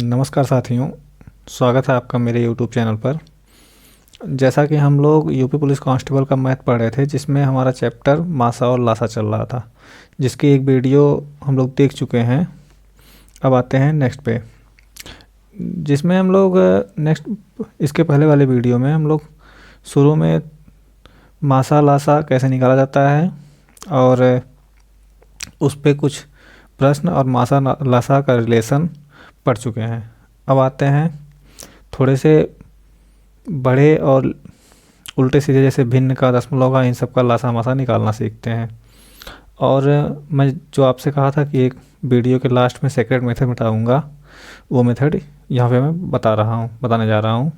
नमस्कार साथियों, स्वागत है आपका मेरे यूट्यूब चैनल पर। जैसा कि हम लोग यूपी पुलिस कांस्टेबल का मैथ पढ़ रहे थे, जिसमें हमारा चैप्टर मासा और लासा चल रहा था, जिसकी एक वीडियो हम लोग देख चुके हैं। अब आते हैं नेक्स्ट पे, जिसमें हम लोग इसके पहले वाले वीडियो में हम लोग शुरू में मासा लासा कैसे निकाला जाता है और उस पे कुछ प्रश्न और मासा लासा का रिलेशन पढ़ चुके हैं। अब आते हैं थोड़े से बड़े और उल्टे सीधे, जैसे भिन्न का, दशमलव का, इन सब का लासा मासा निकालना सीखते हैं। और मैं जो आपसे कहा था कि एक वीडियो के लास्ट में सेक्रेट मेथड बताऊंगा, वो मेथड यहाँ पे मैं बताने जा रहा हूँ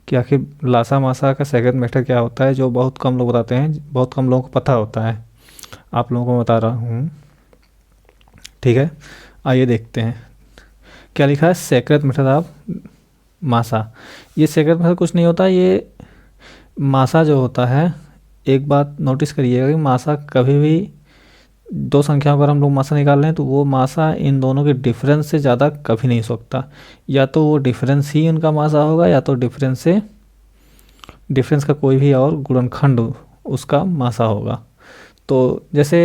कि आखिर लासा मासा का सेक्रेट मेथड क्या होता है, जो बहुत कम लोग बताते हैं, बहुत कम लोगों को पता होता है। आप लोगों को मैं बता रहा हूँ, ठीक है। आइए देखते हैं क्या लिखा है। सेक्रेट मेथड ऑफ मासा। ये सेक्रेट मेथड कुछ नहीं होता। ये मासा जो होता है, एक बात नोटिस करिएगा कि मासा कभी भी दो संख्याओं पर हम लोग मासा निकाल रहे हैं तो वो मासा इन दोनों के डिफरेंस से ज़्यादा कभी नहीं हो सकता। या तो वो डिफरेंस ही उनका मासा होगा, या तो डिफरेंस का कोई भी और गुणनखंड उसका मासा होगा। तो जैसे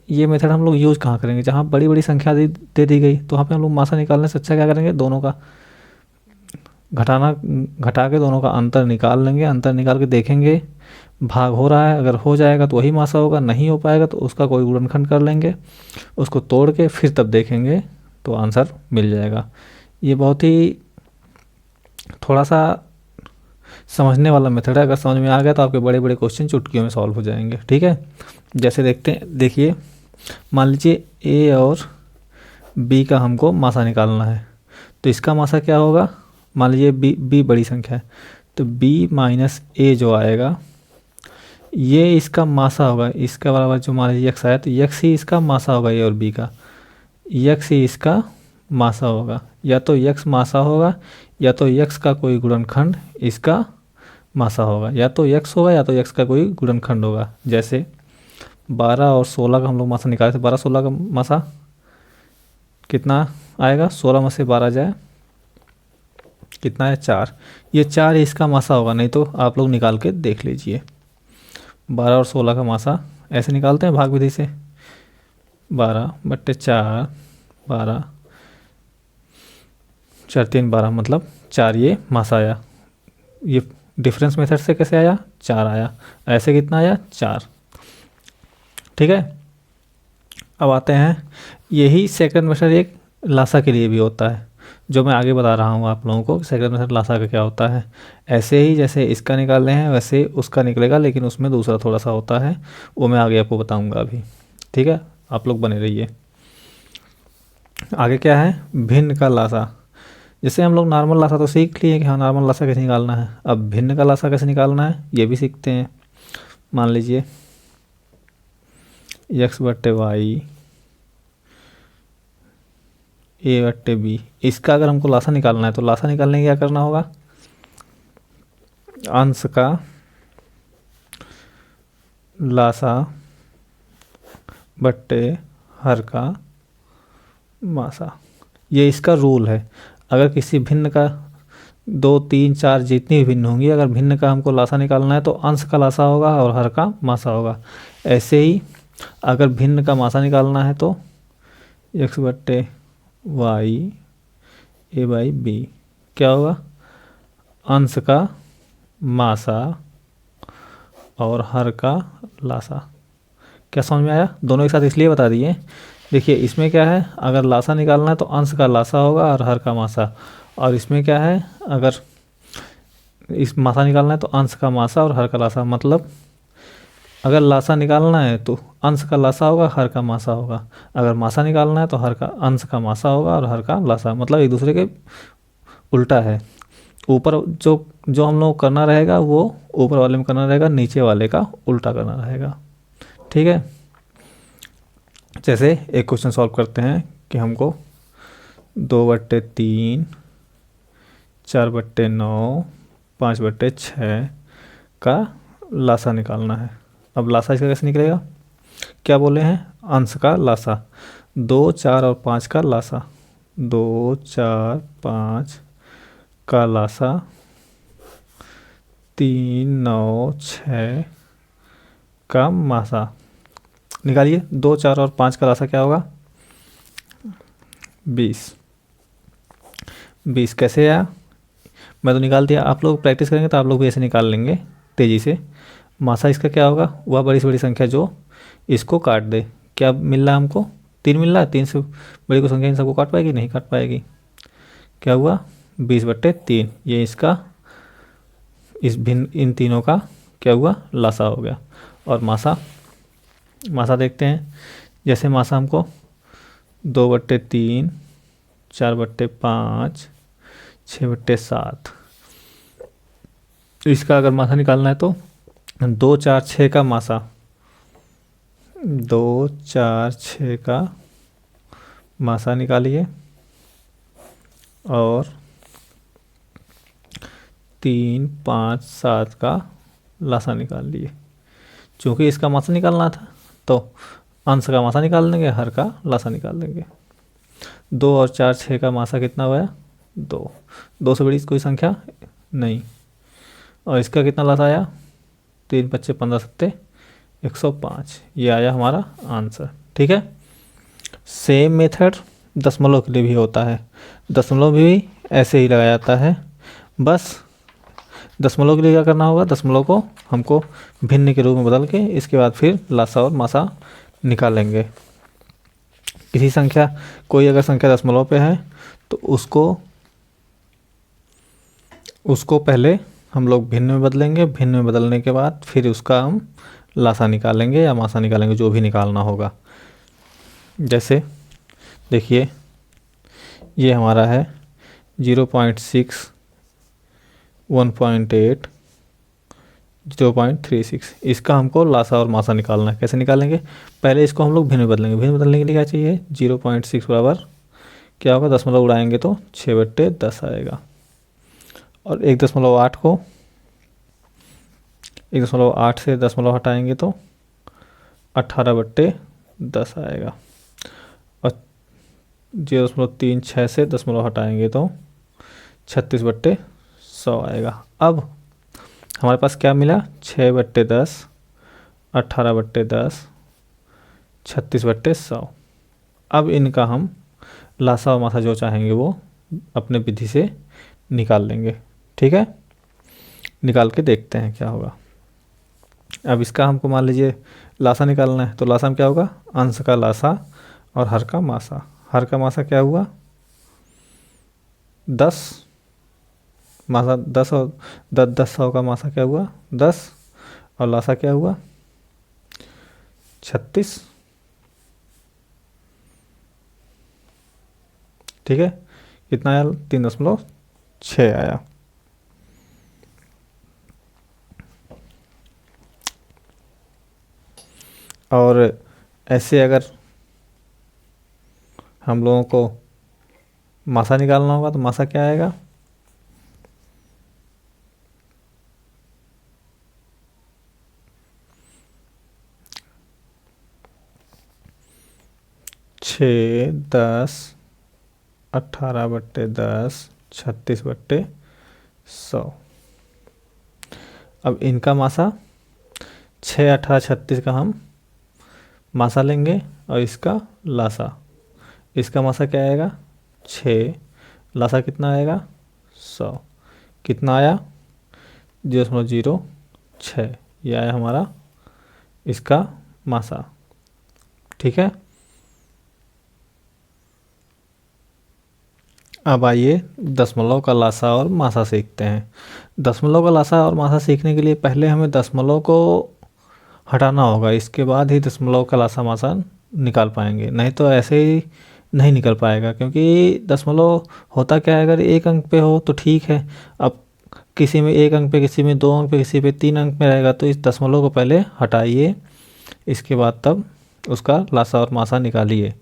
ये मेथड हम लोग यूज़ कहाँ करेंगे, जहाँ बड़ी बड़ी संख्या दे दी गई, तो वहाँ पे हम लोग मासा निकालने से अच्छा क्या करेंगे, दोनों का घटा के दोनों का अंतर निकाल लेंगे। अंतर निकाल के देखेंगे भाग हो रहा है, अगर हो जाएगा तो वही मासा होगा, नहीं हो पाएगा तो उसका कोई गुणनखंड कर लेंगे, उसको तोड़ के फिर तब देखेंगे तो आंसर मिल जाएगा। ये बहुत ही थोड़ा सा समझने वाला मेथड है। अगर समझ में आ गया तो आपके बड़े बड़े क्वेश्चन चुटकियों में सॉल्व हो जाएंगे, ठीक है। जैसे देखिए, मान लीजिए ए और बी का हमको मासा निकालना है, तो इसका मासा क्या होगा। मान लीजिए बी बड़ी संख्या है, तो बी माइनस ए जो आएगा, ये इसका मासा होगा। इसका बराबर जो मान लीजिए यक्स आया, तो यक्स ही इसका मासा होगा। ए और बी का यक्स ही इसका मासा होगा। या तो यक्स मासा होगा, या तो यक्स का कोई गुणनखंड इसका मासा होगा। या तो यक्स होगा, या तो यक्स का कोई गुणनखंड होगा। जैसे 12 और 16 का हम लोग मासा निकाले थे। 12 16 का मासा कितना आएगा, 16 में से 12 जाए कितना है, 4। ये 4 ही इसका मासा होगा, नहीं तो आप लोग निकाल के देख लीजिए। 12 और 16 का मासा ऐसे निकालते हैं भाग विधि से, 12/4, 12 4 3 12, मतलब 4 ये मासा आया। ये डिफरेंस मेथड से कैसे आया, 4 आया। ऐसे कितना आया, 4, ठीक है। अब आते हैं, यही सेकंड मेथड एक लासा के लिए भी होता है, जो मैं आगे बता रहा हूँ आप लोगों को। सेकंड मेथड लासा का क्या होता है, ऐसे ही जैसे इसका निकाल रहे हैं वैसे उसका निकलेगा, लेकिन उसमें दूसरा थोड़ा सा होता है, वो मैं आगे आपको बताऊँगा अभी, ठीक है। आप लोग बने रहिए। आगे क्या है, भिन्न का लासा। जैसे हम लोग नॉर्मल लासा तो सीख लिए कि हाँ नॉर्मल लासा कैसे निकालना है, अब भिन्न का लासा कैसे निकालना है ये भी सीखते हैं। मान लीजिए x/y a/b, इसका अगर हमको लासा निकालना है तो लासा निकालने के क्या करना होगा, अंश का लासा बट्टे हर का मासा। ये इसका रूल है। अगर किसी भिन्न का 2 3 4 जितनी भी भिन्न होंगी, अगर भिन्न का हमको लासा निकालना है तो अंश का लासा होगा और हर का मासा होगा। ऐसे ही अगर भिन्न का मासा निकालना है तो x/y a/b क्या होगा, अंश का मासा और हर का लासा। क्या समझ में आया, दोनों एक साथ इसलिए बता दिए। देखिए इसमें क्या है, अगर लासा निकालना है तो अंश का लासा होगा और हर का मासा। और इसमें क्या है, अगर इस मासा निकालना है तो अंश का मासा और हर का लासा। मतलब अगर लासा निकालना है तो अंश का लासा होगा, हर का मासा होगा। अगर मासा निकालना है तो हर का अंश का मासा होगा और हर का लासा। मतलब एक दूसरे के उल्टा है। ऊपर जो हम लोग करना रहेगा वो ऊपर वाले में करना रहेगा, नीचे वाले का उल्टा करना रहेगा, ठीक है। जैसे एक क्वेश्चन सॉल्व करते हैं कि हमको 2/3, 4/9, 5/6 का लासा निकालना है। अब लासा इसका कैसे निकलेगा, क्या बोले हैं, अंश का लासा। 2 4 और 5 का लासा, 2 4 5 का लासा 3 9 6 का मासा। निकालिए 2 4 और 5 का लासा क्या होगा? 20। 20 कैसे आया? मैं तो निकाल दिया, आप लोग प्रैक्टिस करेंगे तो आप लोग भी ऐसे निकाल लेंगे तेज़ी से। मासा इसका क्या होगा? वह बड़ी से बड़ी संख्या जो इसको काट दे। क्या मिल रहा है हमको? 3 मिल रहा है। 3 से बड़ी कोई संख्या इन सबको काट पाएगी? नहीं काट पाएगी। क्या हुआ? 20/3। ये इसका इस भिन्न इन तीनों का क्या हुआ? लासा हो गया। और मासा, मासा देखते हैं। जैसे मासा हमको 2/3, 4/5, 6/7। इसका अगर मासा निकालना है तो 2 4 6 का मासा, 2 4 6 का मासा निकालिए और 3 5 7 का लासा निकाल लिए। चूँकि इसका मासा निकालना था तो अंश का मासा निकाल देंगे, हर का लासा निकाल देंगे। 2 और 4 6 का मासा कितना हुआ? 2। 2 से बड़ी कोई संख्या नहीं। और इसका कितना लासा आया? 3 5 15 7 105। ये आया हमारा आंसर। ठीक है। सेम मेथड दशमलव के लिए भी होता है। दशमलव भी ऐसे ही लगाया जाता है। बस दशमलव के लिए क्या करना होगा? दशमलव को हमको भिन्न के रूप में बदल के इसके बाद फिर लासा और मासा निकालेंगे। किसी संख्या, कोई अगर संख्या दशमलव पे है तो उसको पहले हम लोग भिन्न में बदलेंगे। भिन्न में बदलने के बाद फिर उसका हम लासा निकालेंगे या मासा निकालेंगे, जो भी निकालना होगा। जैसे देखिए ये हमारा है 0.6, 1.8, 0.36। इसका हमको लासा और मासा निकालना है। कैसे निकालेंगे? पहले इसको हम लोग भिन्न में बदलेंगे। भिन्न बदलने के लिए क्या चाहिए? 0.6 बराबर क्या होगा? दशमलव उड़ाएंगे तो 6/10 आएगा। और 1.8 को 1.8 से दशमलव हटाएंगे तो 18/10 आएगा। और 0.36 से दशमलव हटाएंगे तो 36/100 आएगा। अब हमारे पास क्या मिला? 6/10, 18/10, 36/100। अब इनका हम लासा और मासा जो चाहेंगे वो अपने विधि से निकाल लेंगे। ठीक है, निकाल के देखते हैं क्या होगा। अब इसका हमको मान लीजिए लासा निकालना है, तो लासा में क्या होगा? अंश का लासा और हर का मासा। हर का मासा क्या हुआ? 10। मासा 10 और 10 100 का मासा क्या हुआ? 10। और लासा क्या हुआ? 36। ठीक है, कितना आया? 3.6 आया। और ऐसे अगर हम लोगों को मासा निकालना होगा तो मासा क्या आएगा? छः 10, 18/10, 36/100। अब इनका मासा 6 18 36 का हम मासा लेंगे और इसका लासा। इसका मासा क्या आएगा? 6। लासा कितना आएगा? 100। कितना आया? 0.06। ये आया हमारा इसका मासा। ठीक है, अब आइए दशमलव का लासा और मासा सीखते हैं। दशमलव का लासा और मासा सीखने के लिए पहले हमें दशमलव को हटाना होगा, इसके बाद ही दशमलव का लासा मासा निकाल पाएंगे। नहीं तो ऐसे ही नहीं निकल पाएगा, क्योंकि दशमलव होता क्या है, अगर एक अंक पे हो तो ठीक है। अब किसी में एक अंक पे, किसी में 2 अंक पे, किसी पे 3 अंक में रहेगा, तो इस दशमलव को पहले हटाइए, इसके बाद तब उसका लासा और मासा निकालिए,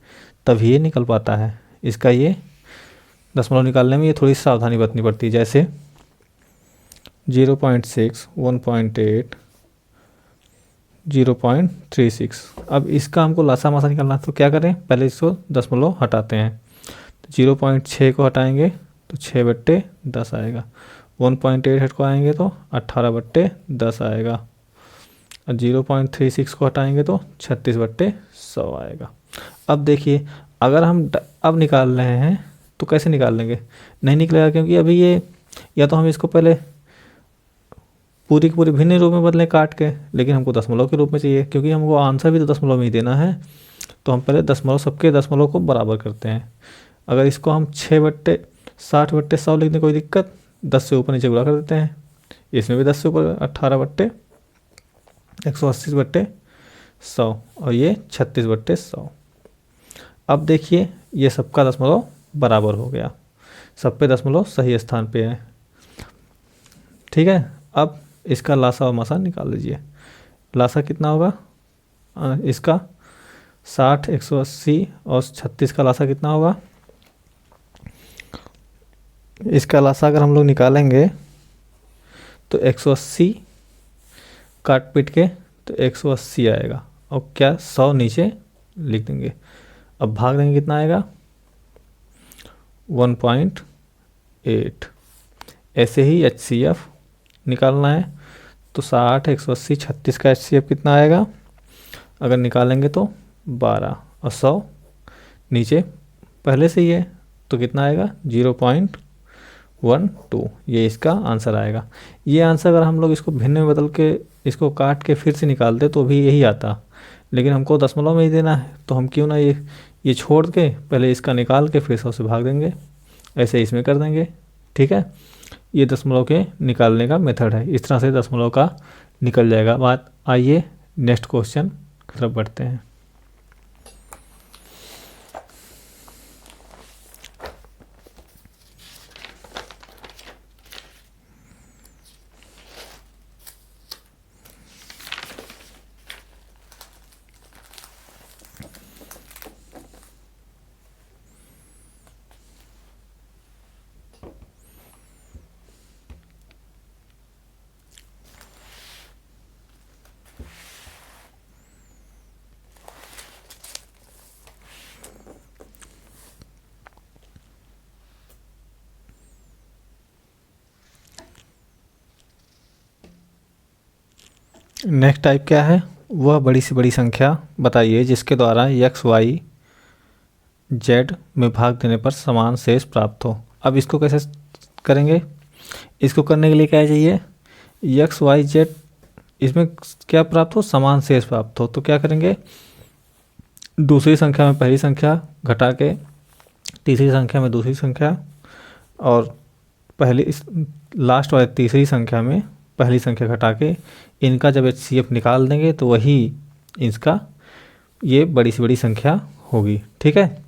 तभी ये निकल पाता है। इसका ये दशमलव निकालने में ये थोड़ी सावधानी बरतनी पड़ती है। जैसे 0.6, 1.8, 0.36। अब इसका हमको लासा मासा निकालना है, तो क्या करें? पहले इसको दशमलव हटाते हैं। 0.6 को हटाएंगे तो 6/10 आएगा। 1.8 को आएंगे तो 18/10 आएगा। और 0.36 को हटाएंगे तो 36/100 आएगा। अब देखिए, अगर हम अब निकाल रहे हैं तो कैसे निकाल लेंगे? नहीं निकलेगा, क्योंकि अभी ये या तो हम इसको पहले पूरी की पूरी भिन्न रूप में बदलें काट के, लेकिन हमको दशमलव के रूप में चाहिए, क्योंकि हमको आंसर भी तो दशमलव में ही देना है। तो हम पहले दशमलव, सबके दशमलव को बराबर करते हैं। अगर इसको हम 6/60/100 लिख दें, कोई दिक्कत, 10 से ऊपर नीचे गुणा कर देते हैं। इसमें भी 10 से ऊपर 18/180/100 और ये 36/100। अब देखिए, ये सबका दशमलव बराबर हो गया, सब पे दशमलव सही स्थान पे है। ठीक है, अब इसका लासा और मासा निकाल लीजिए। लासा कितना होगा इसका? 60, 180 और 36 का लासा कितना होगा? इसका लासा अगर हम लोग निकालेंगे तो 180 काट पीट के तो 180 आएगा, और क्या 100 नीचे लिख देंगे। अब भाग देंगे, कितना आएगा? 1.8। ऐसे ही HCF निकालना है तो 60, 180, 36 का HCF कितना आएगा? अगर निकालेंगे तो 12 और 100 नीचे पहले से ही है तो कितना आएगा? 0.12। ये इसका आंसर आएगा। ये आंसर अगर हम लोग इसको भिन्न में बदल के इसको काट के फिर से निकालते तो भी यही आता, लेकिन हमको दशमलव में ही देना है, तो हम क्यों ना ये छोड़ के पहले इसका निकाल के फिर 100 से भाग देंगे। ऐसे इसमें कर देंगे। ठीक है, ये दशमलव के निकालने का मेथड है। इस तरह से दशमलव का निकल जाएगा। बात आइए नेक्स्ट क्वेश्चन की तरफ बढ़ते हैं। नेक्स्ट टाइप क्या है? वह बड़ी से बड़ी संख्या बताइए जिसके द्वारा x, y, z में भाग देने पर समान शेष प्राप्त हो। अब इसको कैसे करेंगे? इसको करने के लिए क्या चाहिए? x, y, z इसमें क्या प्राप्त हो? समान शेष प्राप्त हो। तो क्या करेंगे? दूसरी संख्या में पहली संख्या घटा के तीसरी संख्या में दूसरी संख्या, और लास्ट वाले तीसरी संख्या में पहली संख्या घटा के इनका जब HCF निकाल देंगे तो वही इसका ये बड़ी से बड़ी संख्या होगी। ठीक है,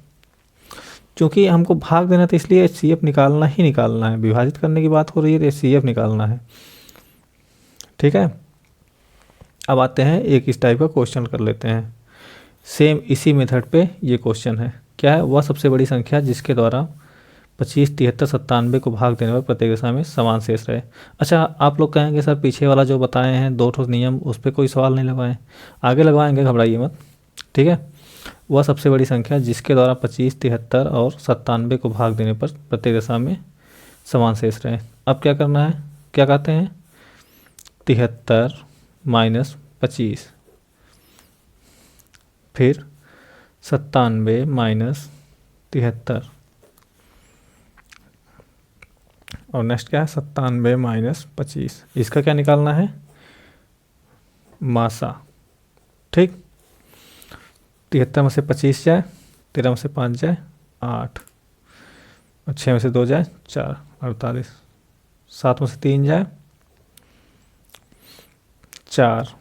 क्योंकि हमको भाग देना तो इसलिए HCF निकालना ही निकालना है। विभाजित करने की बात हो रही है तो HCF निकालना है। ठीक है, अब आते हैं एक इस टाइप का क्वेश्चन कर लेते हैं। सेम इसी मेथड पे ये क्वेश्चन है। क्या है? वह सबसे बड़ी संख्या जिसके द्वारा 25, 73, 97 को भाग देने पर प्रत्येक दशा में समान शेष रहे। अच्छा, आप लोग कहेंगे सर पीछे वाला जो बताए हैं 2 ठोस नियम, उस पर कोई सवाल नहीं लगवाएं, आगे लगवाएंगे, घबराइए मत। ठीक है, वह सबसे बड़ी संख्या जिसके द्वारा 25, 73 और 97 को भाग देने पर प्रत्येक दशा में समान शेष रहे। अब क्या करना है? क्या कहते हैं? 73 - 25, फिर 97 - 73, और नेक्स्ट क्या है? 97 - 25। इसका क्या निकालना है? मासा। ठीक, 73 में से 25 जाए, 13 में से 5 जाए 8, और 6 में से 2 जाए 4, 48, 7 में से 3 जाए 4,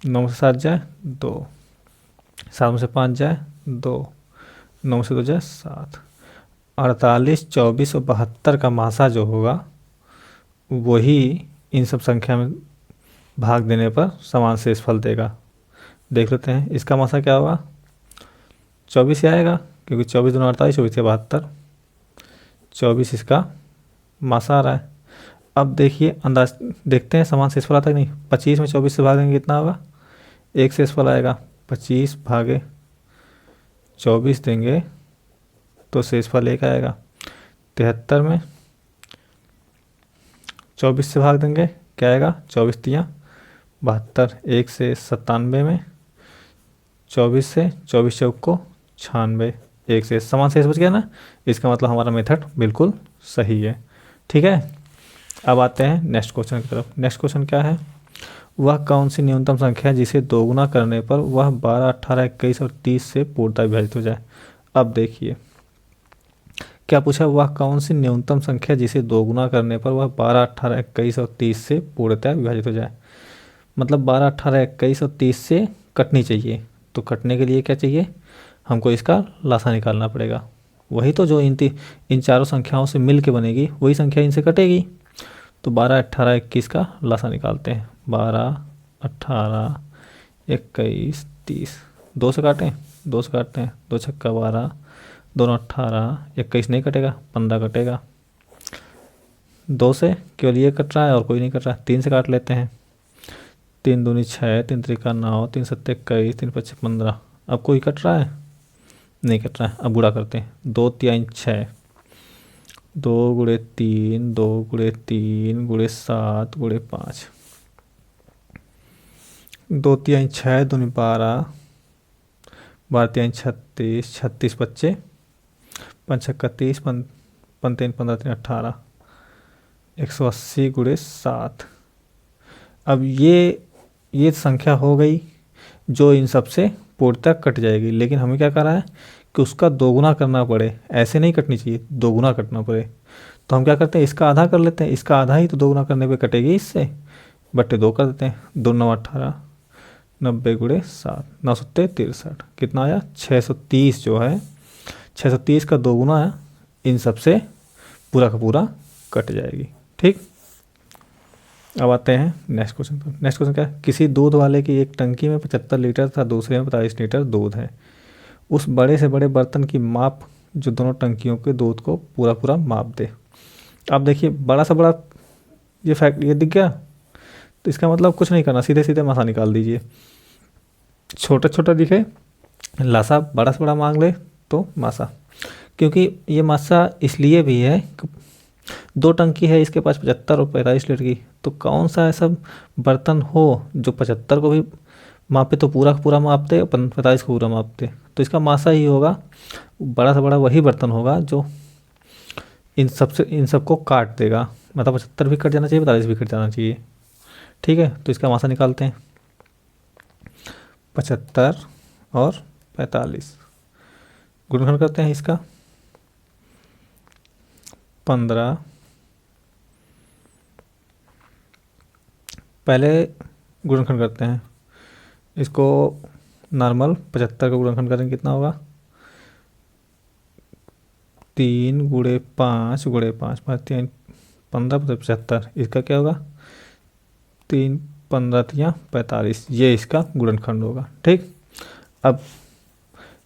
9 में से 7 जाए 2, 7 में से 5 जाए 2, 9 में से 2 जाए 7, 48, 24 और 72 का मासा जो होगा वही इन सब संख्या में भाग देने पर समान शेष फल देगा। देख लेते हैं इसका मासा क्या होगा। 24 ही आएगा, क्योंकि 24 दूनी 48, 24 या 72, 24 इसका मासा आ रहा है। अब देखिए अंदाज देखते हैं समान शेषफल आता है कि नहीं। 25 में 24 से भागेंगे कितना होगा? एक शेषफल आएगा। 25 भागे 24 देंगे तो शेषफल 1 आएगा। 73 में 24 से भाग देंगे, क्या आएगा? 24 तियाँ 72। 1 से 97 में 24 से 24 चौक को 96, 1 से समान शेष बच गया ना। इसका मतलब हमारा मेथड बिल्कुल सही है। ठीक है, अब आते हैं नेक्स्ट क्वेश्चन की तरफ। नेक्स्ट क्वेश्चन क्या है? वह कौन सी न्यूनतम संख्या है जिसे दोगुना करने पर वह 12, 18, 21 और 30 से पूर्णतः विभाजित हो जाए? अब देखिए क्या पूछा, वह कौन सी न्यूनतम संख्या जिसे दोगुना करने पर वह 12, 18, 21 और 30 से पूर्णतः विभाजित हो जाए। मतलब 12, 18, 21 और 30 से कटनी चाहिए। तो कटने के लिए क्या चाहिए? हमको इसका लासा निकालना पड़ेगा। वही तो जो इन चारों संख्याओं से मिल के बनेगी, वही संख्या इनसे कटेगी। तो 12, 18, 21 का लासा निकालते हैं। 12, 18, 21, 30। 2 से काटें, 2 से काटते हैं। 2 छक्का 12, दोनों 18, 21 नहीं कटेगा, 15 कटेगा। 2 से केवल ये कट रहा है और कोई नहीं कट रहा। 3 से काट लेते हैं। 3 दूनी 6, 3 त्रिका 9, 3 सत्ते 21, 3 पच्चीस 15। अब कोई कट रहा है? नहीं कट रहा है। अब गुणा करते हैं। 2 3 6, 2 गुणे 3, 2 गुणे 3 गुणे 7 गुणे 5। 2 3 6, 2 12, 12 3 36, 36 बच्चे 5 छक्का 30, 5 3 15 3 18, 180 गुणे 7। अब ये संख्या हो गई जो इन सब से पूर्णतः कट जाएगी। लेकिन हमें क्या करा है कि उसका दोगुना करना पड़े। ऐसे नहीं कटनी चाहिए, दोगुना कटना पड़े। तो हम क्या करते हैं, इसका आधा कर लेते हैं। इसका आधा ही तो दोगुना करने पे कटेगी, इससे बट्टे 2 कर देते हैं। 2 9 18, 90 गुणे 7, 9 सत्ते 63। कितना आया? 630 जो है, 630 का दोगुना है इन सब से पूरा का पूरा कट जाएगी। ठीक, अब आते हैं नेक्स्ट क्वेश्चन पर। नेक्स्ट क्वेश्चन क्या है? किसी दूध वाले की एक टंकी में 75 लीटर तथा दूसरे में 45 लीटर दूध है। उस बड़े से बड़े बर्तन की माप जो दोनों टंकियों के दूध को पूरा पूरा माप दे। अब देखिए बड़ा सा बड़ा ये दिख गया। तो इसका मतलब कुछ नहीं करना, सीधे सीधे मासा निकाल दीजिए। छोटा छोटा दिखे लासा, बड़ा से बड़ा मांग ले तो मासा। क्योंकि ये मासा इसलिए भी है, 2 टंकी है इसके पास 75 और 45 लीटर की। तो कौन सा ऐसा बर्तन हो जो 75 को भी मापे तो पूरा पूरा माप दे, 45 को पूरा माप दे। तो इसका मासा ही होगा, बड़ा से बड़ा वही बर्तन होगा जो इन सबको काट देगा। मतलब 75 भी कट जाना चाहिए, 45 भी कट जाना चाहिए। ठीक है, तो इसका मासा निकालते हैं। 75 और 45 गुणनखंड करते हैं इसका। 15, पहले गुणनखंड करते हैं इसको। नॉर्मल 75 का गुणनखंड करेंगे, कितना होगा? 3 गुणे 5 गुणे 5, 5 3 15, 75। इसका क्या होगा? 3 15 तियाँ 45। ये इसका गुणनखंड होगा। ठीक, अब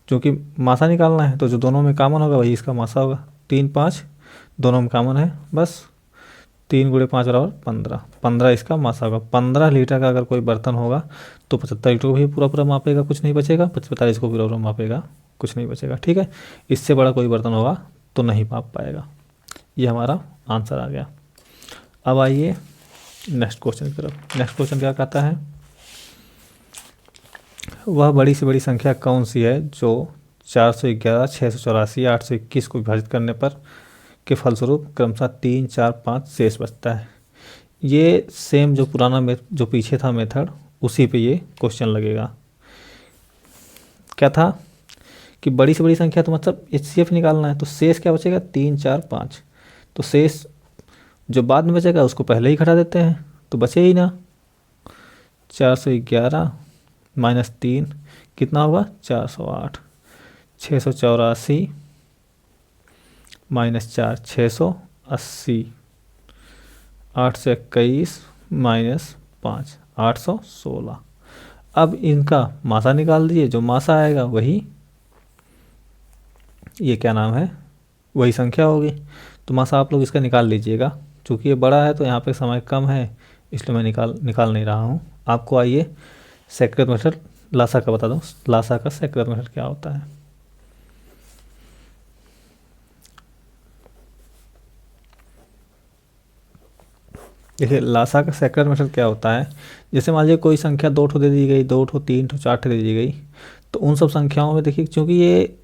क्योंकि मासा निकालना है तो जो दोनों में कॉमन होगा वही इसका मासा होगा। 3 5 दोनों में कॉमन है, बस 3 गुणे 5 बराबर 15। 15 इसका मासा होगा। 15 लीटर का अगर कोई बर्तन होगा तो 75 लीटर को भी पूरा पूरा मापेगा, कुछ नहीं बचेगा। 45 को पूरा पूरा मापेगा, कुछ नहीं बचेगा। ठीक है, इससे बड़ा कोई बर्तन होगा तो नहीं माप पाएगा। ये हमारा आंसर आ गया। अब आइए नेक्स्ट क्वेश्चन की तरफ। नेक्स्ट क्वेश्चन क्या कहता है? वह बड़ी से बड़ी संख्या कौन सी है जो 411, 684, 821 को विभाजित करने पर के फलस्वरूप क्रमशः 3, 4, 5 शेष बचता है। ये सेम जो पुराना जो पीछे था मेथड, उसी पे ये क्वेश्चन लगेगा। क्या था कि बड़ी से बड़ी संख्या तो मतलब HCF निकालना है। तो शेष क्या बचेगा? 3, 4, 5। तो शेष जो बाद में बचेगा उसको पहले ही घटा देते हैं, तो बचे ही ना। 411 माइनस 3 कितना होगा? 408। 684 माइनस 4 680। 8 से 21 माइनस 5 816। अब इनका मासा निकाल दीजिए। जो मासा आएगा वही ये क्या नाम है, वही संख्या होगी। तो मासा आप लोग इसका निकाल लीजिएगा। चूँकि ये बड़ा है तो यहाँ पे समय कम है, इसलिए मैं निकाल नहीं रहा हूँ। आपको आइए सेक्रेट मेथड लासा का बता दूँ। लासा का सेक्रेट मेथड क्या होता है। देखिए लासा का सेक्टर मेथड क्या होता है, जैसे मान लीजिए कोई संख्या 2 ठो दे दी गई, 2 ठो 3 ठो 4 ठो दे दी गई, तो उन सब संख्याओं में देखिए क्योंकि ये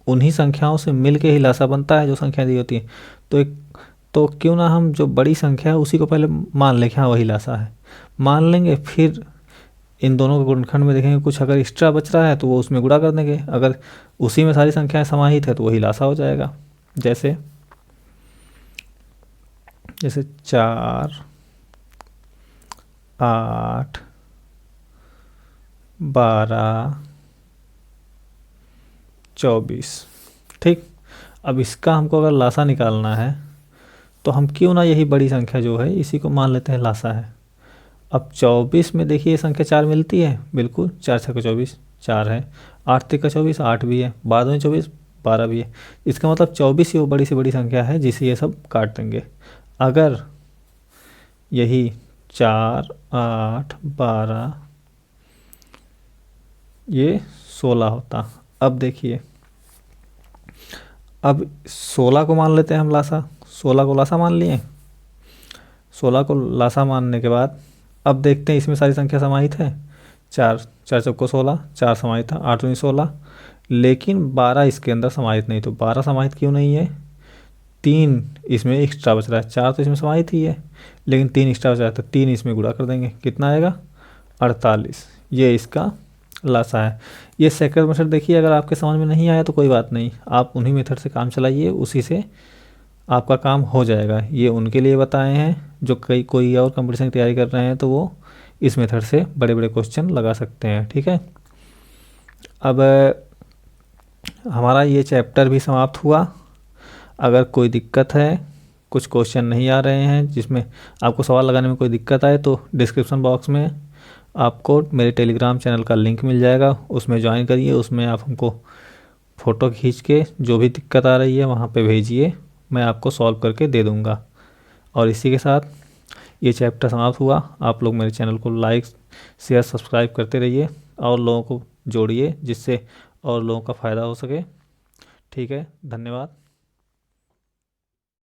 उन्हीं संख्याओं से मिल के ही लासा बनता है जो संख्या दी होती है, तो एक तो क्यों ना हम जो बड़ी संख्या है उसी को पहले मान लें कि हाँ वही लासा है, मान लेंगे, फिर इन दोनों के गुणनखंड में देखेंगे कुछ अगर एक्स्ट्रा बच रहा है तो वो उसमें गुणा कर देंगे, अगर उसी में सारी संख्याएं समाहित है तो वही लासा हो जाएगा। जैसे जैसे 4, 8, 12, 24। ठीक, अब इसका हमको अगर लासा निकालना है तो हम क्यों ना यही बड़ी संख्या जो है इसी को मान लेते हैं लासा है। अब 24 में देखिए ये संख्या 4 मिलती है, बिल्कुल 4 छः का 24 4 है, 8 3 का 24 8 भी है, 12 में 24 12 भी है। इसका मतलब 24 ही वो बड़ी से बड़ी संख्या है जिसे ये सब काट देंगे। अगर यही 4 8 12 ये 16 होता, अब देखिए अब 16 को मान लेते हैं हम लासा, 16 को लासा मान लिए। 16 को लासा मानने के बाद अब देखते हैं इसमें सारी संख्या समाहित है, 4 4 चौको 16, 4 समाहित था, 8 दूनी 16, लेकिन 12 इसके अंदर समाहित नहीं, तो 12 समाहित क्यों नहीं है, 3 इसमें एक्स्ट्रा बच रहा है, 4 तो इसमें समाहित ही है लेकिन 3 एक्स्ट्रा बच रहा है, तो 3 इसमें गुणा कर देंगे, कितना आएगा 48। ये इसका लासा है। ये सेकंड मेथड देखिए अगर आपके समझ में नहीं आया तो कोई बात नहीं, आप उन्हीं मेथड से काम चलाइए, उसी से आपका काम हो जाएगा। ये उनके लिए बताए हैं जो कोई और कंपटीशन की तैयारी कर रहे हैं, तो वो इस मेथड से बड़े बड़े क्वेश्चन लगा सकते हैं। ठीक है, अब हमारा ये चैप्टर भी समाप्त हुआ। अगर कोई दिक्कत है, कुछ क्वेश्चन नहीं आ रहे हैं जिसमें आपको सवाल लगाने में कोई दिक्कत आए, तो डिस्क्रिप्शन बॉक्स में आपको मेरे टेलीग्राम चैनल का लिंक मिल जाएगा, उसमें ज्वाइन करिए। उसमें आप हमको फ़ोटो खींच के जो भी दिक्कत आ रही है वहाँ पे भेजिए, मैं आपको सॉल्व करके दे दूँगा। और इसी के साथ ये चैप्टर समाप्त हुआ। आप लोग मेरे चैनल को लाइक शेयर सब्सक्राइब करते रहिए और लोगों को जोड़िए जिससे और लोगों का फ़ायदा हो सके। ठीक है, धन्यवाद।